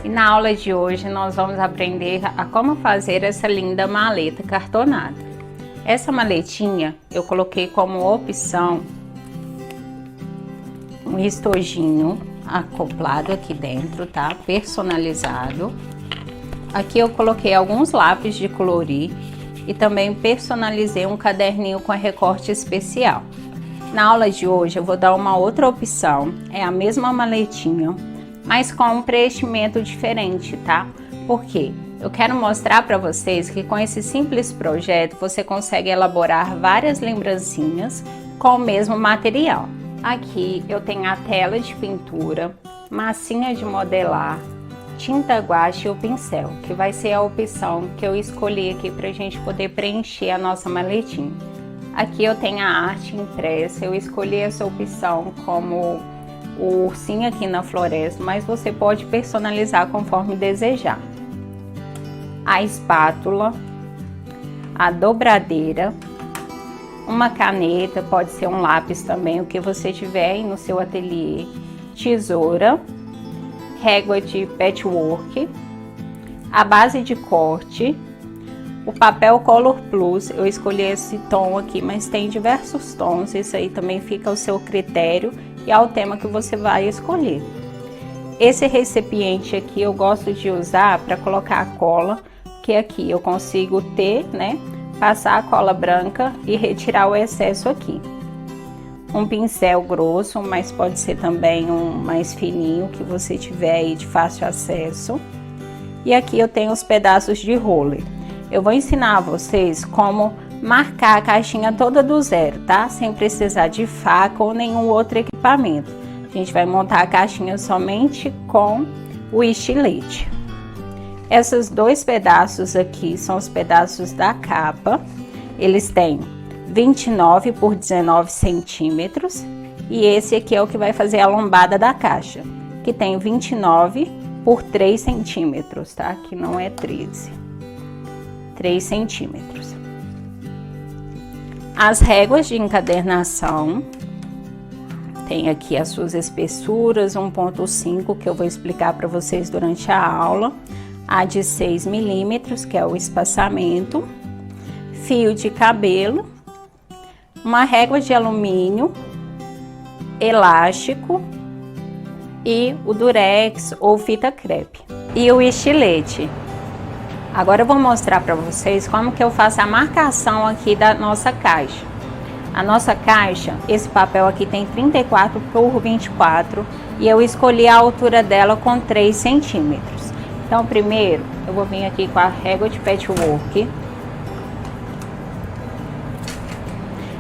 E na aula de hoje nós vamos aprender a como fazer essa linda maleta cartonada. Essa maletinha eu coloquei como opção um estojinho acoplado aqui dentro, tá? Personalizado. Aqui eu coloquei alguns lápis de colorir e também personalizei um caderninho com recorte especial. Na aula de hoje eu vou dar uma outra opção, é a mesma maletinha, mas com um preenchimento diferente, tá? Porque eu quero mostrar para vocês que com esse simples projeto você consegue elaborar várias lembrancinhas com o mesmo material. Aqui eu tenho a tela de pintura, massinha de modelar, tinta guache e o pincel, que vai ser a opção que eu escolhi aqui para a gente poder preencher a nossa maletinha. Aqui eu tenho a arte impressa, eu escolhi essa opção como o ursinho aqui na floresta, mas você pode personalizar conforme desejar. A espátula, a dobradeira, uma caneta, pode ser um lápis também, o que você tiver aí no seu ateliê, tesoura, régua de patchwork, a base de corte, o papel Color Plus, eu escolhi esse tom aqui, mas tem diversos tons, isso aí também fica ao seu critério e ao tema que você vai escolher. Esse recipiente aqui eu gosto de usar para colocar a cola, que aqui eu consigo ter, né, passar a cola branca e retirar o excesso aqui. Um pincel grosso, mas pode ser também um mais fininho, que você tiver aí de fácil acesso. E aqui eu tenho os pedaços de roller. Eu vou ensinar a vocês como marcar a caixinha toda do zero, tá? Sem precisar de faca ou nenhum outro equipamento. A gente vai montar a caixinha somente com o estilete. Esses dois pedaços aqui são os pedaços da capa. Eles têm 29 por 19 centímetros. E esse aqui é o que vai fazer a lombada da caixa, que tem 29 por 3 centímetros, tá? Que não é 13. 3 centímetros. As réguas de encadernação. Tem aqui as suas espessuras, 1,5, que eu vou explicar para vocês durante a aula. A de 6 milímetros, que é o espaçamento, fio de cabelo, uma régua de alumínio, elástico e o durex ou fita crepe e o estilete. Agora eu vou mostrar para vocês como que eu faço a marcação aqui da nossa caixa. A nossa caixa, esse papel aqui tem 34 por 24 e eu escolhi a altura dela com 3 centímetros. Então, primeiro, eu vou vir aqui com a régua de patchwork.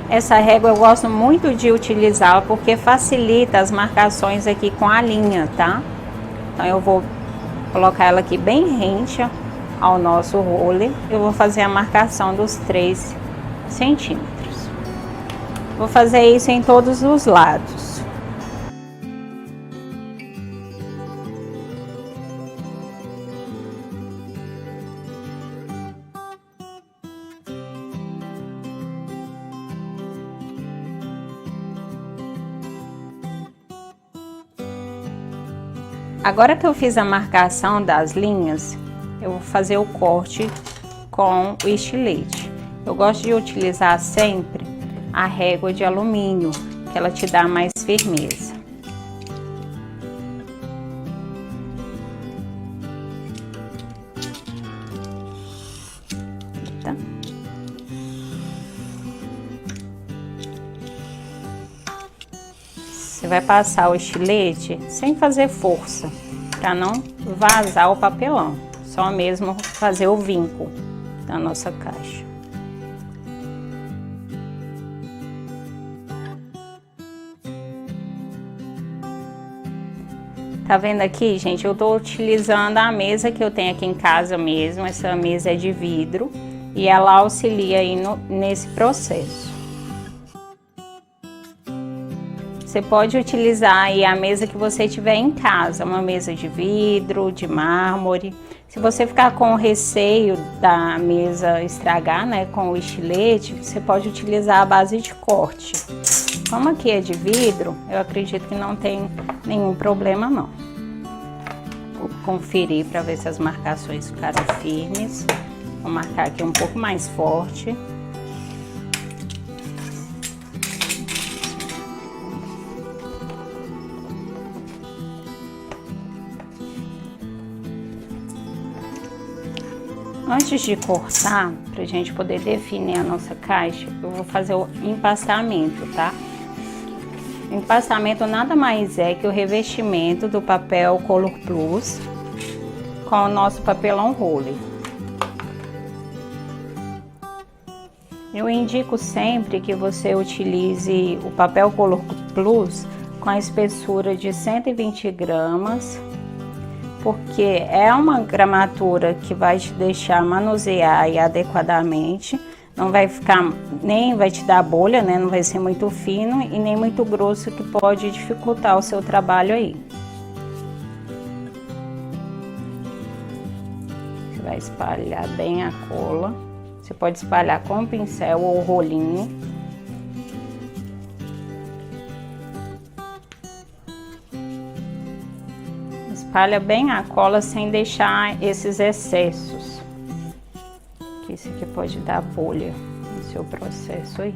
Essa régua eu gosto muito de utilizá-la porque facilita as marcações aqui com a linha, tá? Então, eu vou colocar ela aqui bem rente ao nosso roller. Eu vou fazer a marcação dos 3 centímetros. Vou fazer isso em todos os lados. Agora que eu fiz a marcação das linhas, eu vou fazer o corte com o estilete. Eu gosto de utilizar sempre a régua de alumínio, que ela te dá mais firmeza. Tá? Você vai passar o estilete sem fazer força, para não vazar o papelão. Só mesmo fazer o vinco da nossa caixa. Tá vendo aqui, gente? Eu tô utilizando a mesa que eu tenho aqui em casa mesmo. Essa mesa é de vidro e ela auxilia aí nesse processo. Você pode utilizar aí a mesa que você tiver em casa, uma mesa de vidro, de mármore. Se você ficar com receio da mesa estragar, né, com o estilete, você pode utilizar a base de corte. Como aqui é de vidro, eu acredito que não tem nenhum problema não. conferir para ver se as marcações ficaram firmes. Vou marcar aqui um pouco mais forte. Antes de cortar, para a gente poder definir a nossa caixa, eu vou fazer o empastamento, tá? O empastamento nada mais é que o revestimento do papel Color Plus com o nosso papelão roller. Eu indico sempre que você utilize o papel Color Plus com a espessura de 120 gramas, porque é uma gramatura que vai te deixar manusear aí adequadamente. Não vai ficar, nem vai te dar bolha, né? Não vai ser muito fino e nem muito grosso, que pode dificultar o seu trabalho aí. Você vai espalhar bem a cola. Você pode espalhar com pincel ou rolinho. Espalha bem a cola sem deixar esses excessos. Isso aqui pode dar bolha no seu processo aí.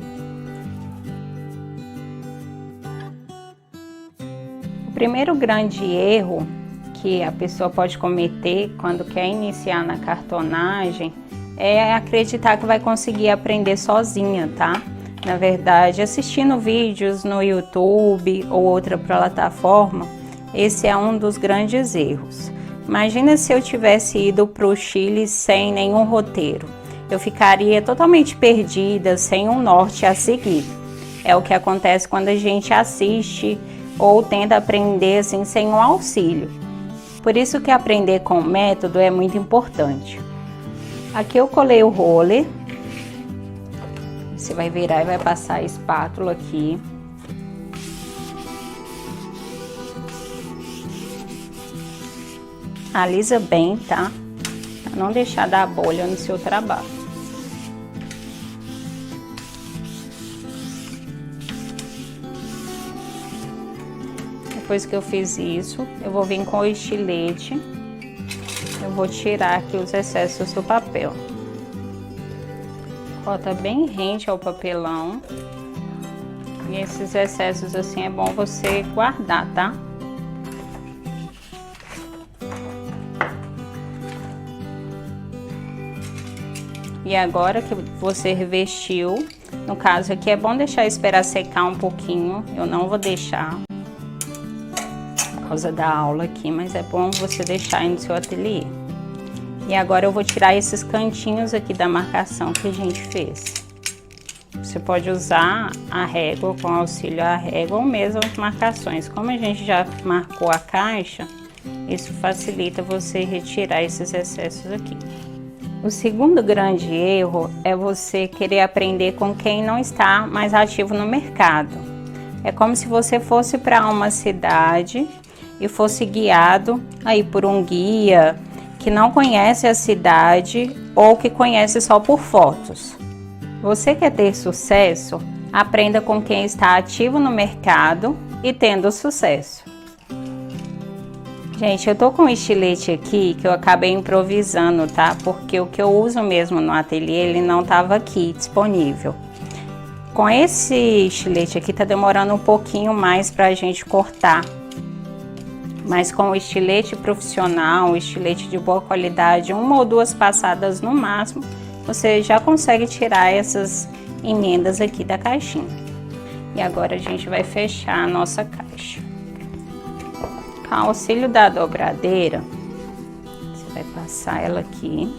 O primeiro grande erro que a pessoa pode cometer quando quer iniciar na cartonagem é acreditar que vai conseguir aprender sozinha, tá? Na verdade, assistindo vídeos no YouTube ou outra plataforma, esse é um dos grandes erros. Imagina se eu tivesse ido para o Chile sem nenhum roteiro. Eu ficaria totalmente perdida, sem um norte a seguir. É o que acontece quando a gente assiste ou tenta aprender assim sem um auxílio. Por isso que aprender com método é muito importante. Aqui eu colei o roller. Você vai virar e vai passar a espátula aqui. Alisa bem, tá? Pra não deixar dar bolha no seu trabalho. Depois que eu fiz isso, eu vou vir com o estilete. Eu vou tirar aqui os excessos do papel. Corta bem rente ao papelão. E esses excessos assim é bom você guardar, tá? E agora que você revestiu, no caso aqui é bom deixar esperar secar um pouquinho. Eu não vou deixar por causa da aula aqui, mas é bom você deixar aí no seu ateliê. E agora eu vou tirar esses cantinhos aqui da marcação que a gente fez. Você pode usar a régua, com auxílio da régua, ou mesmo as marcações. Como a gente já marcou a caixa, isso facilita você retirar esses excessos aqui. O segundo grande erro é você querer aprender com quem não está mais ativo no mercado. É como se você fosse para uma cidade e fosse guiado aí por um guia que não conhece a cidade ou que conhece só por fotos. Você quer ter sucesso? Aprenda com quem está ativo no mercado e tendo sucesso. Gente, eu tô com um estilete aqui que eu acabei improvisando, tá? Porque o que eu uso mesmo no ateliê, ele não tava aqui disponível. Com esse estilete aqui tá demorando um pouquinho mais pra gente cortar. Mas com o estilete profissional, um estilete de boa qualidade, uma ou duas passadas no máximo, você já consegue tirar essas emendas aqui da caixinha. E agora a gente vai fechar a nossa caixa. Com o auxílio da dobradeira, você vai passar ela aqui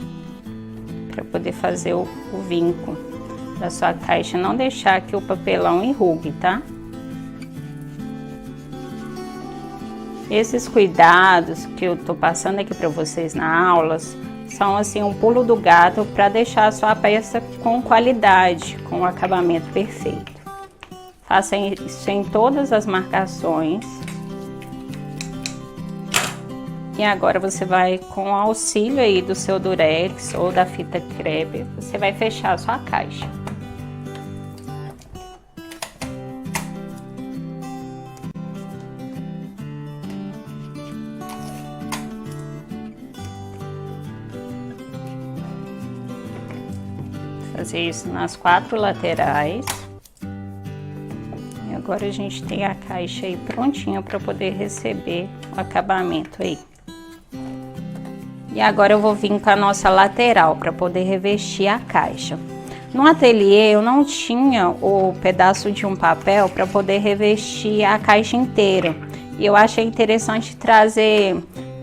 para poder fazer o vinco da sua caixa, não deixar que o papelão enrugue, tá? Esses cuidados que eu tô passando aqui para vocês na aulas são assim um pulo do gato para deixar a sua peça com qualidade, com o acabamento perfeito. Faça isso em todas as marcações. E agora você vai, com o auxílio aí do seu durex ou da fita crepe, você vai fechar a sua caixa. Fazer isso nas 4 laterais. E agora a gente tem a caixa aí prontinha para poder receber o acabamento aí. E agora eu vou vir com a nossa lateral para poder revestir a caixa. No ateliê eu não tinha o pedaço de um papel para poder revestir a caixa inteira. E eu achei interessante trazer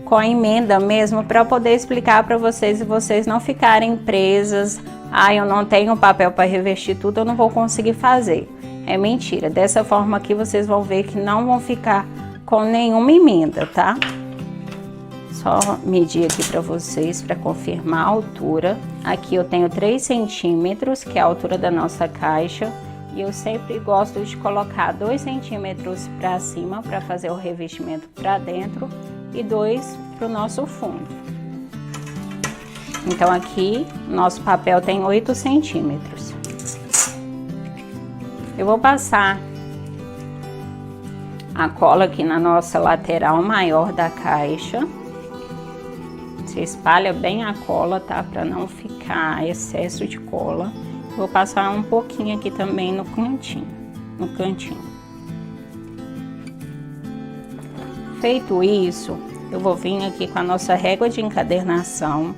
com a emenda mesmo para poder explicar para vocês e vocês não ficarem presas. Ah, eu não tenho papel para revestir tudo, eu não vou conseguir fazer. É mentira. Dessa forma aqui vocês vão ver que não vão ficar com nenhuma emenda, tá? Só medir aqui para vocês para confirmar a altura. Aqui eu tenho 3 centímetros, que é a altura da nossa caixa. E eu sempre gosto de colocar 2 centímetros para cima para fazer o revestimento para dentro e 2 para o nosso fundo. Então aqui nosso papel tem 8 centímetros. Eu vou passar a cola aqui na nossa lateral maior da caixa. Você espalha bem a cola, tá? Para não ficar excesso de cola. Vou passar um pouquinho aqui também no cantinho. Feito isso, eu vou vir aqui com a nossa régua de encadernação.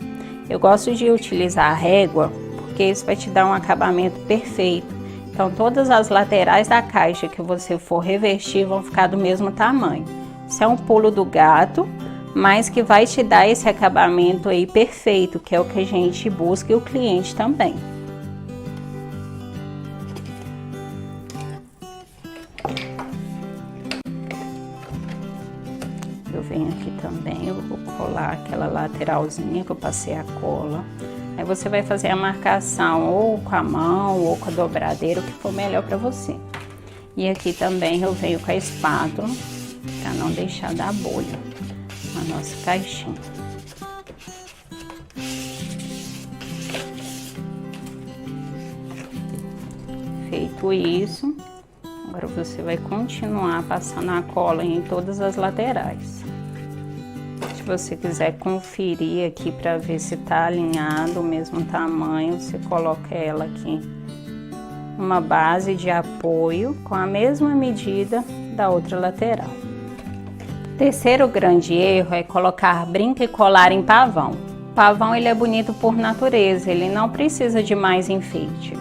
Eu gosto de utilizar a régua porque isso vai te dar um acabamento perfeito. Então todas as laterais da caixa que você for revestir vão ficar do mesmo tamanho. Isso é um pulo do gato, mas que vai te dar esse acabamento aí perfeito, que é o que a gente busca e o cliente também. Eu venho aqui também, eu vou colar aquela lateralzinha que eu passei a cola. Aí você vai fazer a marcação ou com a mão ou com a dobradeira, o que for melhor para você. E aqui também eu venho com a espátula, para não deixar dar bolha na nossa caixinha. Feito isso, agora você vai continuar passando a cola em todas as laterais. Se você quiser conferir aqui para ver se tá alinhado o mesmo tamanho, você coloca ela aqui uma base de apoio com a mesma medida da outra lateral. Terceiro grande erro é colocar brinco e colar em pavão. O pavão ele é bonito por natureza, ele não precisa de mais enfeite.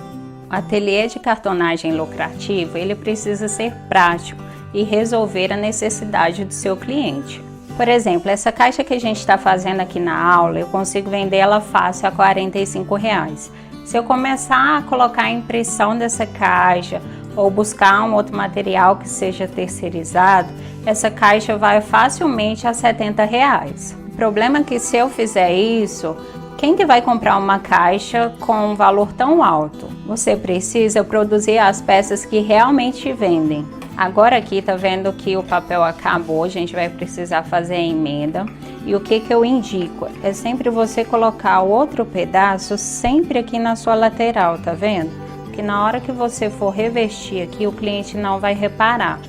O ateliê de cartonagem lucrativo ele precisa ser prático e resolver a necessidade do seu cliente. Por exemplo, essa caixa que a gente está fazendo aqui na aula, eu consigo vender ela fácil a R$45. Se eu começar a colocar a impressão dessa caixa ou buscar um outro material que seja terceirizado, essa caixa vai facilmente a R$70. O problema é que se eu fizer isso, quem que vai comprar uma caixa com um valor tão alto? Você precisa produzir as peças que realmente vendem. Agora aqui tá vendo que o papel acabou, a gente vai precisar fazer a emenda. E o que eu indico? É sempre você colocar o outro pedaço sempre aqui na sua lateral, tá vendo? Porque na hora que você for revestir aqui, o cliente não vai reparar.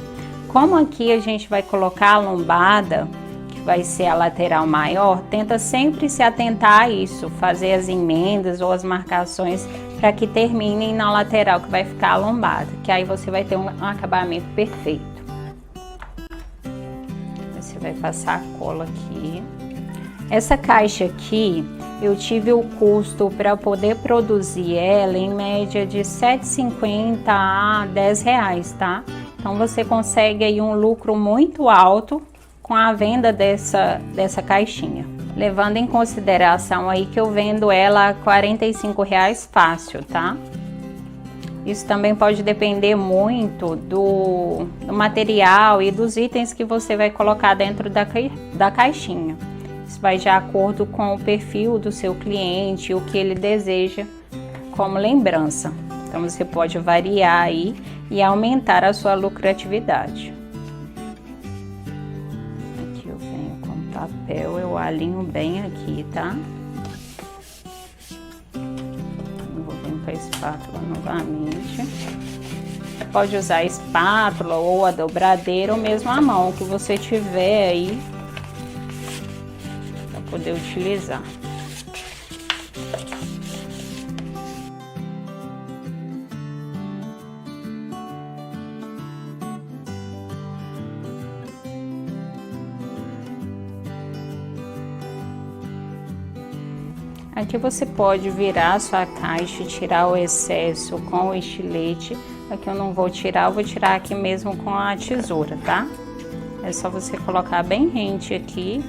Como aqui a gente vai colocar a lombada, que vai ser a lateral maior, tenta sempre se atentar a isso, fazer as emendas ou as marcações para que terminem na lateral que vai ficar a lombada, que aí você vai ter um acabamento perfeito. Você vai passar a cola aqui. Essa caixa aqui, eu tive o custo para poder produzir ela em média de R$ 7,50 a R$10, tá? Então você consegue aí um lucro muito alto com a venda dessa caixinha. Levando em consideração aí que eu vendo ela a R$45 fácil, tá? Isso também pode depender muito do material e dos itens que você vai colocar dentro da caixinha. Isso vai de acordo com o perfil do seu cliente, o que ele deseja como lembrança. Então você pode variar aí e aumentar a sua lucratividade. Aqui eu venho com papel, eu alinho bem aqui, tá? Eu vou vir com a espátula novamente. Você pode usar a espátula ou a dobradeira ou mesmo a mão que você tiver aí para poder utilizar. Aqui você pode virar a sua caixa e tirar o excesso com o estilete. Aqui eu não vou tirar, eu vou tirar aqui mesmo com a tesoura, tá? É só você colocar bem rente aqui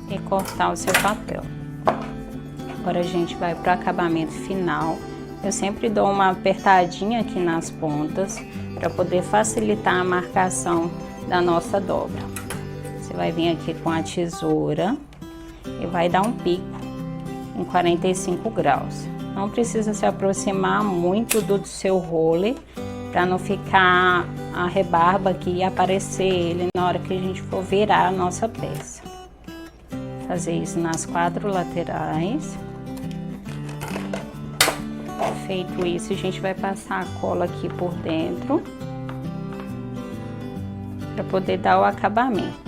e cortar o seu papel. Agora a gente vai para o acabamento final. Eu sempre dou uma apertadinha aqui nas pontas para poder facilitar a marcação da nossa dobra. Você vai vir aqui com a tesoura e vai dar um pico em 45 graus. Não precisa se aproximar muito do seu roller para não ficar a rebarba aqui e aparecer ele na hora que a gente for virar a nossa peça. Fazer isso nas 4 laterais. Feito isso, a gente vai passar a cola aqui por dentro para poder dar o acabamento.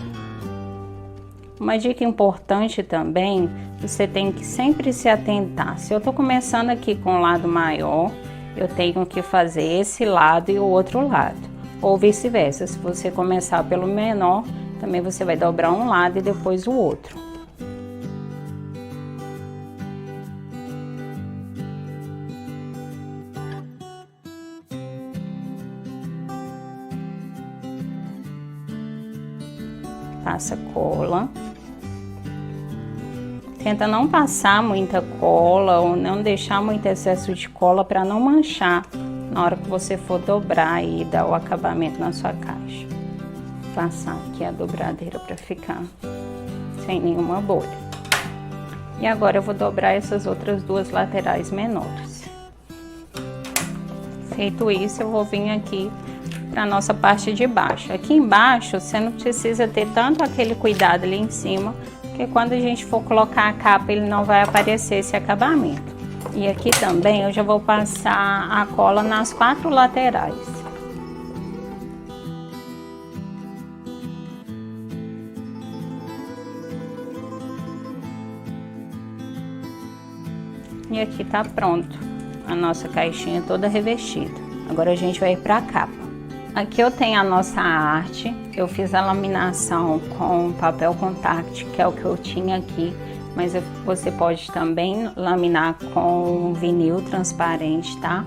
Uma dica importante também, você tem que sempre se atentar. Se eu tô começando aqui com o lado maior, eu tenho que fazer esse lado e o outro lado, ou vice-versa. Se você começar pelo menor, também você vai dobrar um lado e depois o outro. Passa cola. Tenta não passar muita cola ou não deixar muito excesso de cola para não manchar na hora que você for dobrar e dar o acabamento na sua caixa. Passar aqui a dobradeira para ficar sem nenhuma bolha. E agora eu vou dobrar essas outras 2 laterais menores. Feito isso, eu vou vir aqui para a nossa parte de baixo. Aqui embaixo você não precisa ter tanto aquele cuidado ali em cima, porque quando a gente for colocar a capa ele não vai aparecer esse acabamento. E aqui também eu já vou passar a cola nas 4 laterais. E aqui tá pronto a nossa caixinha toda revestida. Agora a gente vai para a capa. Aqui eu tenho a nossa arte, eu fiz a laminação com papel contact, que é o que eu tinha aqui, mas você pode também laminar com vinil transparente, tá?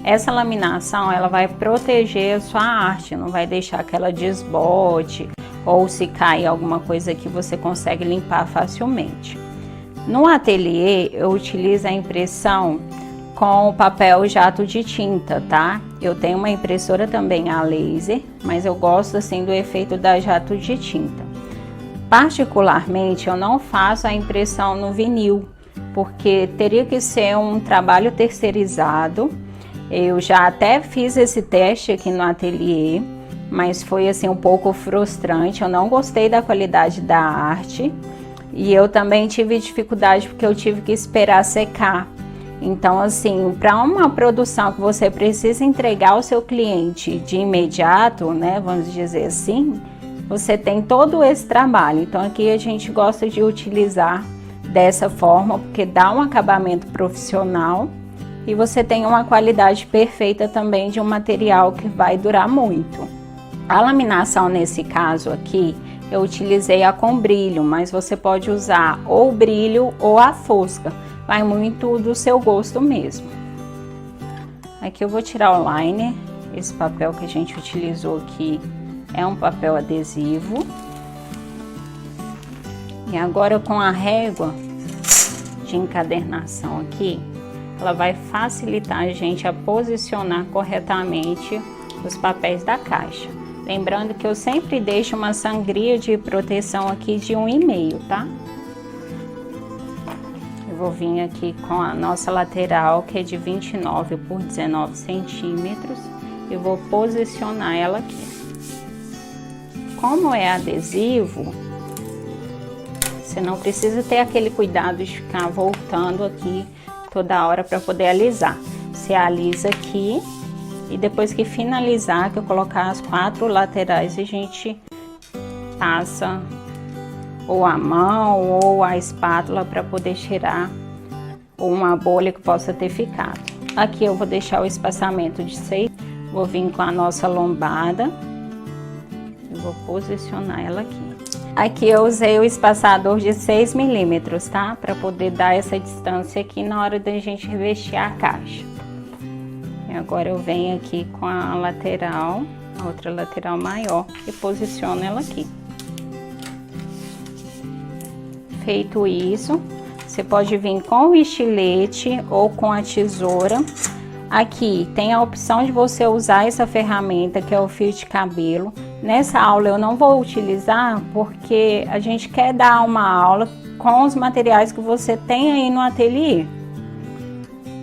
Essa laminação, ela vai proteger a sua arte, não vai deixar que ela desbote, ou se cair alguma coisa aqui, você consegue limpar facilmente. No ateliê, eu utilizo a impressão com o papel jato de tinta, tá? Eu tenho uma impressora também a laser, mas eu gosto assim do efeito da jato de tinta. Particularmente, eu não faço a impressão no vinil, porque teria que ser um trabalho terceirizado. Eu já até fiz esse teste aqui no ateliê, mas foi assim um pouco frustrante. Eu não gostei da qualidade da arte e eu também tive dificuldade porque eu tive que esperar secar. Então, assim, para uma produção que você precisa entregar ao seu cliente de imediato, né, vamos dizer assim, você tem todo esse trabalho. Então, aqui a gente gosta de utilizar dessa forma, porque dá um acabamento profissional e você tem uma qualidade perfeita também de um material que vai durar muito. A laminação, nesse caso aqui, eu utilizei a com brilho, mas você pode usar ou brilho ou a fosca. Vai muito do seu gosto mesmo. Aqui eu vou tirar o liner. Esse papel que a gente utilizou aqui é um papel adesivo. E agora com a régua de encadernação aqui, ela vai facilitar a gente a posicionar corretamente os papéis da caixa. Lembrando que eu sempre deixo uma sangria de proteção aqui de 1,5, tá? Vou vir aqui com a nossa lateral, que é de 29 por 19 centímetros, e vou posicionar ela aqui. Como é adesivo, você não precisa ter aquele cuidado de ficar voltando aqui toda hora para poder alisar. Você alisa aqui e depois que finalizar, que eu colocar as 4 laterais, a gente passa ou a mão ou a espátula para poder tirar uma bolha que possa ter ficado. Aqui eu vou deixar o espaçamento de 6, vou vir com a nossa lombada Eu vou posicionar ela aqui. Aqui eu usei o espaçador de 6 milímetros, tá? Para poder dar essa distância aqui na hora da gente revestir a caixa. E agora eu venho aqui com a lateral, a outra lateral maior, e posiciono ela aqui. Feito isso, você pode vir com o estilete ou com a tesoura. Aqui tem a opção de você usar essa ferramenta que é o fio de cabelo. Nessa aula eu não vou utilizar porque a gente quer dar uma aula com os materiais que você tem aí no ateliê.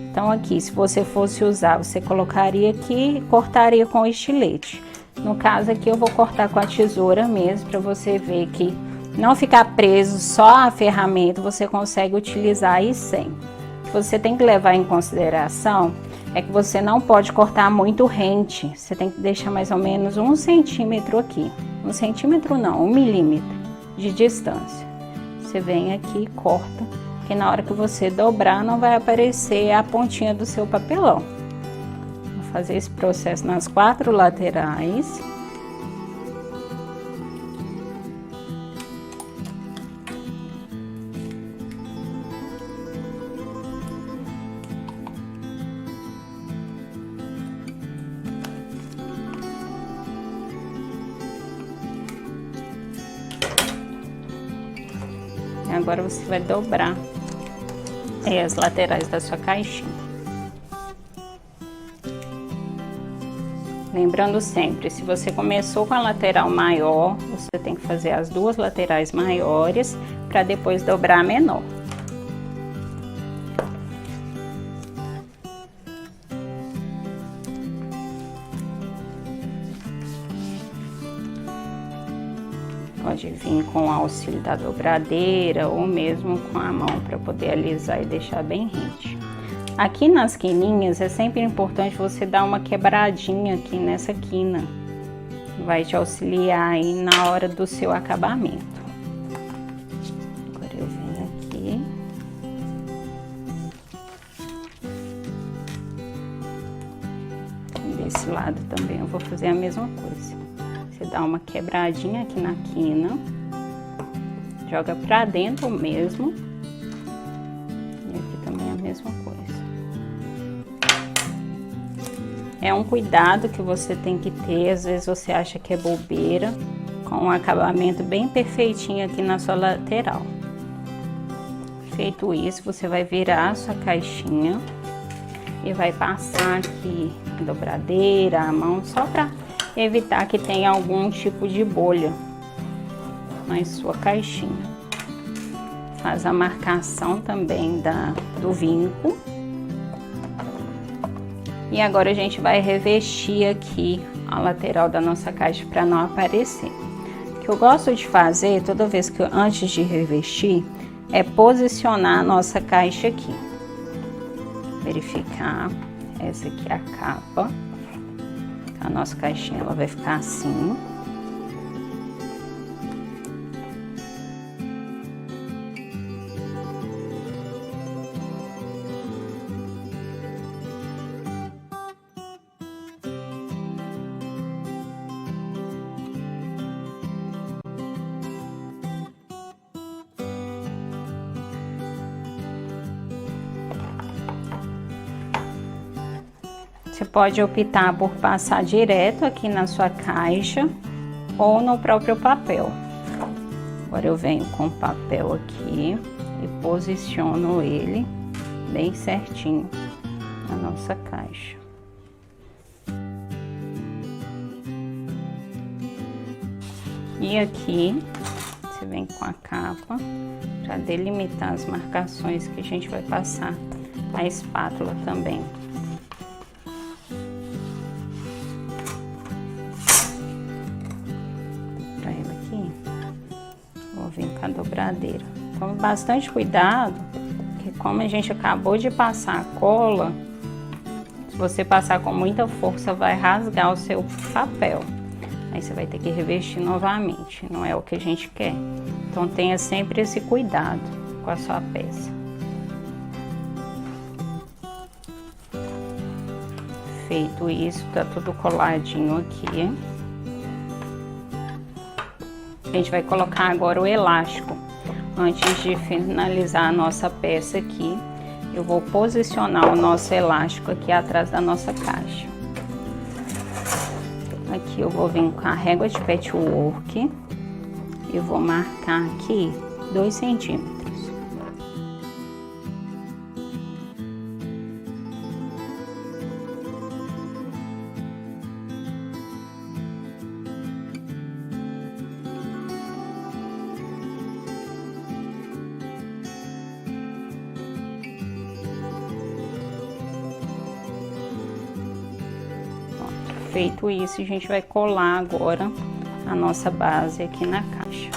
Então aqui, se você fosse usar, você colocaria aqui e cortaria com o estilete. No caso aqui eu vou cortar com a tesoura mesmo, para você ver que não ficar preso só a ferramenta, você consegue utilizar aí sem. O que você tem que levar em consideração é que você não pode cortar muito rente, você tem que deixar mais ou menos 1 centímetro aqui. 1 centímetro não, 1 milímetro de distância. Você vem aqui e corta, que na hora que você dobrar não vai aparecer a pontinha do seu papelão. Vou fazer esse processo nas 4 laterais. Agora você vai dobrar as laterais da sua caixinha. Lembrando sempre, se você começou com a lateral maior, você tem que fazer as 2 laterais maiores para depois dobrar a menor. Pode vir com o auxílio da dobradeira ou mesmo com a mão para poder alisar e deixar bem rente. Aqui nas quininhas é sempre importante você dar uma quebradinha aqui nessa quina. Vai te auxiliar aí na hora do seu acabamento. Agora eu venho aqui. Desse lado também eu vou fazer a mesma coisa. Você dá uma quebradinha aqui na quina, joga pra dentro mesmo, e aqui também é a mesma coisa. É um cuidado que você tem que ter, às vezes você acha que é bobeira, com um acabamento bem perfeitinho aqui na sua lateral. Feito isso, você vai virar a sua caixinha e vai passar aqui a dobradeira, a mão, só pra evitar que tenha algum tipo de bolha na sua caixinha. Faz a marcação também do vinco. E agora a gente vai revestir aqui a lateral da nossa caixa para não aparecer. O que eu gosto de fazer toda vez que antes de revestir é posicionar a nossa caixa aqui. Verificar, essa aqui é a capa. A nossa caixinha ela vai ficar assim. Você pode optar por passar direto aqui na sua caixa ou no próprio papel. Agora eu venho com o papel aqui e posiciono ele bem certinho na nossa caixa. E aqui você vem com a capa para delimitar as marcações que a gente vai passar a espátula também. Vem com a dobradeira. Tome bastante cuidado, porque como a gente acabou de passar a cola, se você passar com muita força vai rasgar o seu papel. Aí você vai ter que revestir novamente, não é o que a gente quer. Então tenha sempre esse cuidado com a sua peça. Feito isso, tá tudo coladinho aqui. gente vai colocar agora o elástico. Antes de finalizar a nossa peça aqui, eu vou posicionar o nosso elástico aqui atrás da nossa caixa. Aqui eu vou vir com a régua de patchwork e vou marcar aqui 2 centímetros. Feito isso, a gente vai colar agora a nossa base aqui na caixa.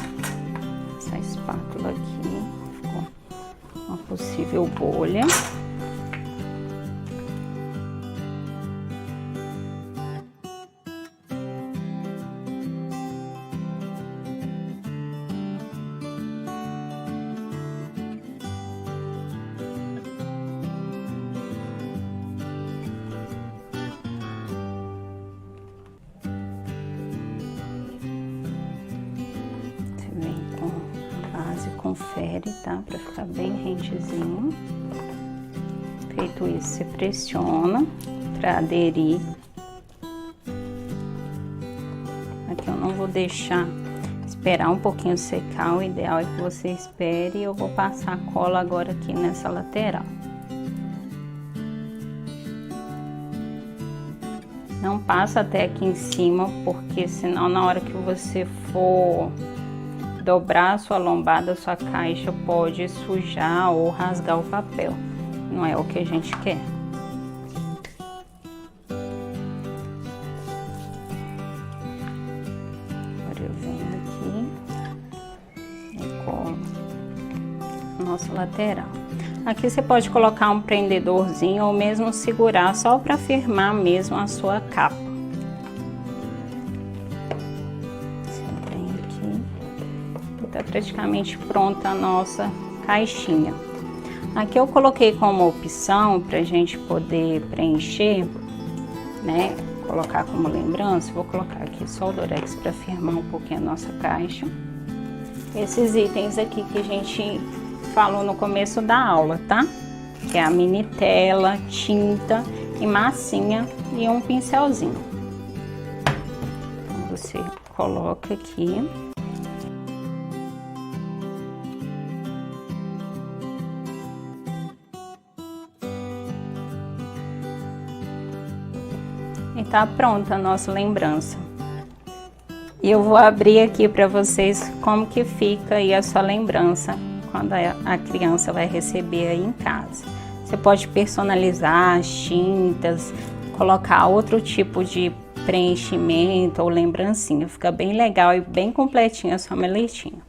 Essa espátula aqui ficou uma possível bolha. Confere, tá? Pra ficar bem rentezinho. Feito isso, você pressiona pra aderir. Aqui eu não vou deixar esperar um pouquinho secar, o ideal é que você espere e eu vou passar a cola agora aqui nessa lateral. Não passa até aqui em cima, porque senão na hora que você for dobrar a sua lombada, a sua caixa pode sujar ou rasgar o papel. Não é o que a gente quer. Agora eu venho aqui e colo a nossa lateral. Aqui você pode colocar um prendedorzinho ou mesmo segurar só para firmar mesmo a sua capa. Tá praticamente pronta a nossa caixinha. Aqui eu coloquei como opção pra gente poder preencher, né? Colocar como lembrança. Vou colocar aqui só o Durex para firmar um pouquinho a nossa caixa. Esses itens aqui que a gente falou no começo da aula, tá? Que é a mini tela, tinta e massinha e um pincelzinho. Então você coloca aqui. E tá pronta a nossa lembrança. E eu vou abrir aqui para vocês como que fica aí a sua lembrança quando a criança vai receber aí em casa. Você pode personalizar as tintas, colocar outro tipo de preenchimento ou lembrancinha. Fica bem legal e bem completinha a sua maletinha.